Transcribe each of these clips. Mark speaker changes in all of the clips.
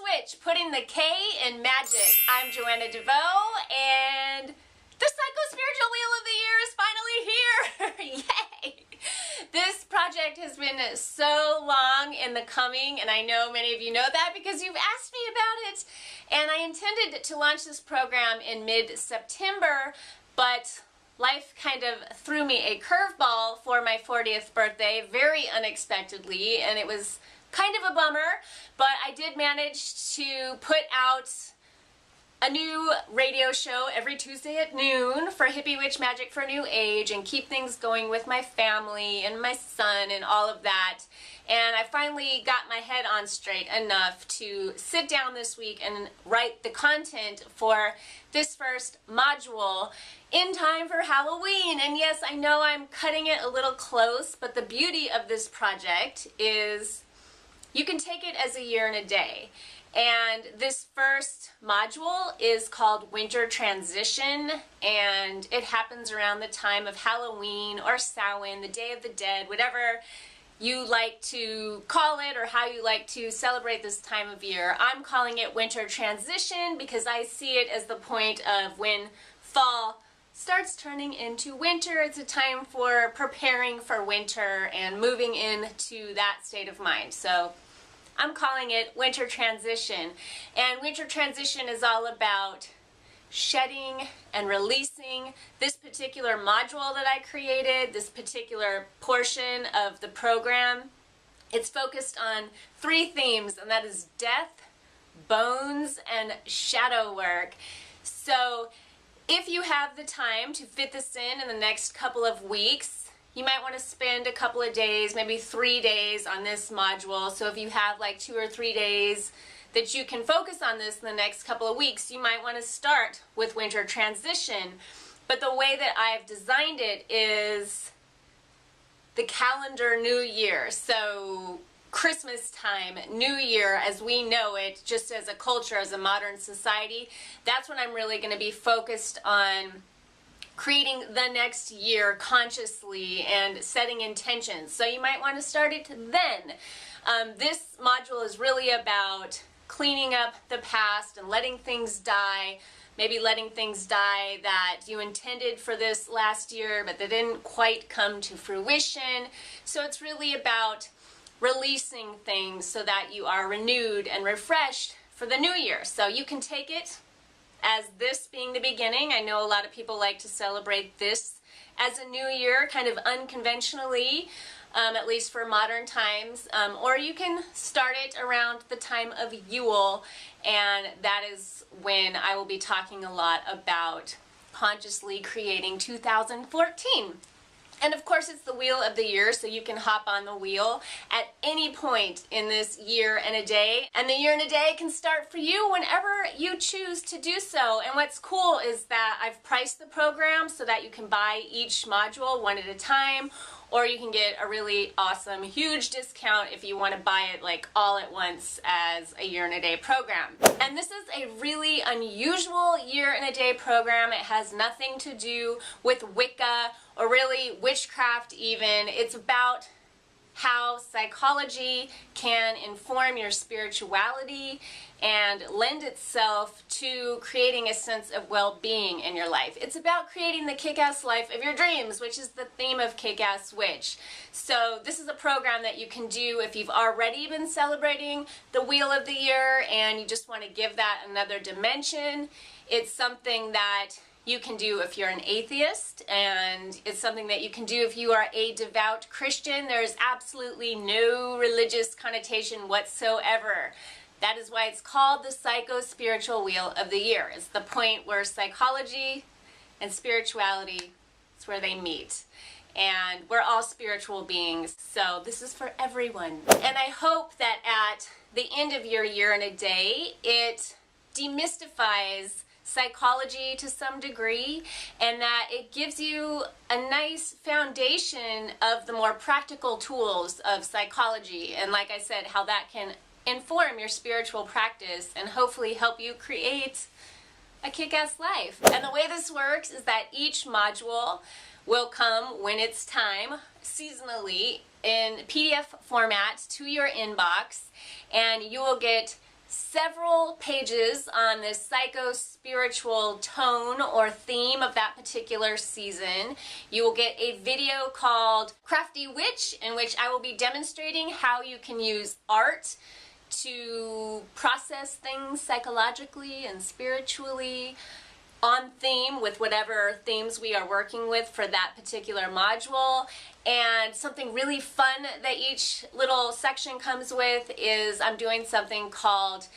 Speaker 1: switch, putting the K in magic. I'm Joanna DeVoe, and the Psycho-Spiritual Wheel of the Year is finally here! Yay! This project has been so long in the coming, and I know many of you know that because you've asked me about it. And I intended to launch this program in mid-September, but life kind of threw me a curveball for my 40th birthday, very unexpectedly, and it was kind of a bummer, but I did manage to put out a new radio show every Tuesday at noon for Hippie Witch Magic for New Age and keep things going with my family and my son and all of that. And I finally got my head on straight enough to sit down this week and write the content for this first module in time for Halloween. And yes, I know I'm cutting it a little close, but the beauty of this project is you can take it as a year and a day. And this first module is called Winter Transition, and it happens around the time of Halloween or Samhain, the Day of the Dead, whatever you like to call it or how you like to celebrate this time of year. I'm calling it Winter Transition because I see it as the point of when fall starts turning into winter. It's a time for preparing for winter and moving into that state of mind. So I'm calling it Winter Transition. And Winter Transition is all about shedding and releasing. This particular module that I created, this particular portion of the program, it's focused on 3 themes, and that is death, bones, and shadow work. So if you have the time to fit this in the next couple of weeks, you might want to spend a couple of days, maybe 3 days on this module. So if you have like 2 or 3 days that you can focus on this in the next couple of weeks, you might want to start with Winter Transition. But the way that I've designed it is the calendar New Year. So Christmas time, New Year as we know it, just as a culture, as a modern society, that's when I'm really going to be focused on creating the next year consciously and setting intentions. So you might want to start it then. This module is really about cleaning up the past and letting things die, maybe letting things die that you intended for this last year but that didn't quite come to fruition. So it's really about releasing things so that you are renewed and refreshed for the new year. So you can take it as this being the beginning. I know a lot of people like to celebrate this as a new year, kind of unconventionally, at least for modern times, or you can start it around the time of Yule, and that is when I will be talking a lot about consciously creating 2014. And of course it's the Wheel of the Year, so you can hop on the wheel at any point in this year and a day. And the year and a day can start for you whenever you choose to do so. And what's cool is that I've priced the program so that you can buy each module one at a time, or you can get a really awesome, huge discount if you want to buy it like all at once as a year and a day program. And this is a really unusual year and a day program. It has nothing to do with Wicca or really witchcraft even. It's about how psychology can inform your spirituality and lend itself to creating a sense of well-being in your life. It's about creating the kick-ass life of your dreams, which is the theme of Kick-Ass Witch. So this is a program that you can do if you've already been celebrating the Wheel of the Year and you just want to give that another dimension. It's something that you can do if you're an atheist, and it's something that you can do if you are a devout Christian. There's absolutely no religious connotation whatsoever. That is why it's called the Psycho-Spiritual Wheel of the Year. It's the point where psychology and spirituality is where they meet. And we're all spiritual beings, so this is for everyone. And I hope that at the end of your year and a day, it demystifies psychology to some degree, and that it gives you a nice foundation of the more practical tools of psychology, and like I said, how that can inform your spiritual practice and hopefully help you create a kick-ass life. And the way this works is that each module will come when it's time, seasonally, in PDF format to your inbox, and you will get several pages on this psycho-spiritual tone or theme of that particular season. You will get a video called Crafty Witch, in which I will be demonstrating how you can use art to process things psychologically and spiritually on theme with whatever themes we are working with for that particular module. And something really fun that each little section comes with is I'm doing something called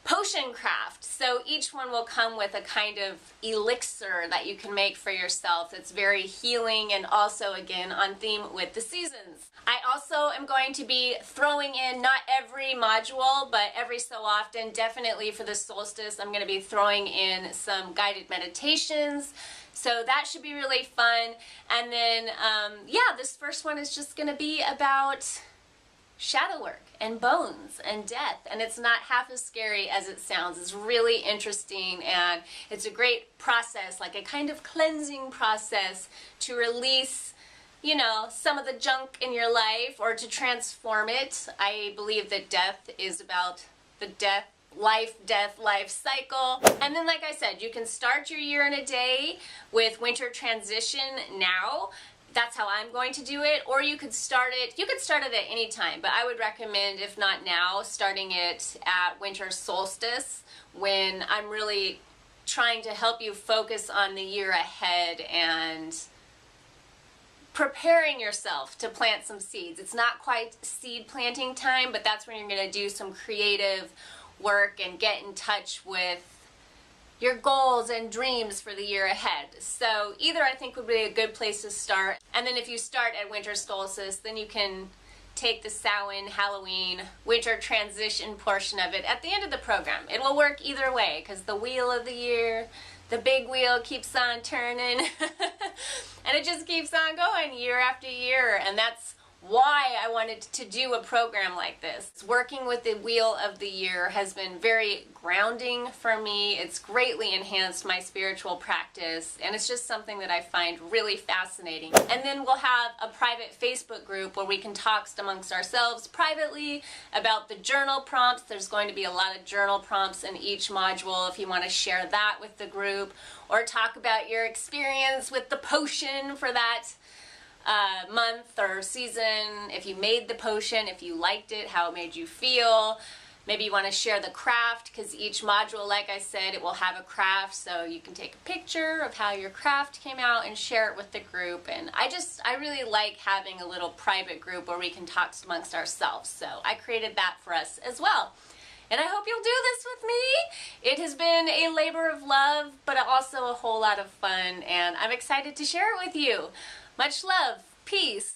Speaker 1: potion craft. So each one will come with a kind of elixir that you can make for yourself that's very healing and also again on theme with the seasons. I also am going to be throwing in, not every module, but every so often, definitely for the solstice, I'm going to be throwing in some guided meditations. So that should be really fun. And then, yeah, this first one is just going to be about shadow work and bones and death, and it's not half as scary as it sounds. It's really interesting, and it's a great process, like a kind of cleansing process to release, you know, some of the junk in your life or to transform it. I believe that death is about the life cycle. And then, like I said, you can start your year in a day with winter transition now. That's how I'm going to do it. Or you could start it at any time, but I would recommend, if not now, starting it at winter solstice, when I'm really trying to help you focus on the year ahead and preparing yourself to plant some seeds. It's not quite seed planting time, but that's when you're going to do some creative work and get in touch with your goals and dreams for the year ahead. So either I think would be a good place to start. And then if you start at winter solstice, then you can take the Samhain, Halloween, winter transition portion of it at the end of the program. It will work either way, because the wheel of the year, the big wheel, keeps on turning and it just keeps on going year after year. And that's why I wanted to do a program like this. Working with the wheel of the year has been very grounding for me. It's greatly enhanced my spiritual practice, and it's just something that I find really fascinating. And then we'll have a private Facebook group where we can talk amongst ourselves privately about the journal prompts. There's going to be a lot of journal prompts in each module if you want to share that with the group, or talk about your experience with the potion for that month or season, if you made the potion, if you liked it, how it made you feel. Maybe you want to share the craft, because each module, like I said, it will have a craft, so you can take a picture of how your craft came out and share it with the group. And I really like having a little private group where we can talk amongst ourselves, so I created that for us as well. And I hope you'll do this with me. It has been a labor of love, but also a whole lot of fun, and I'm excited to share it with you. Much love. Peace.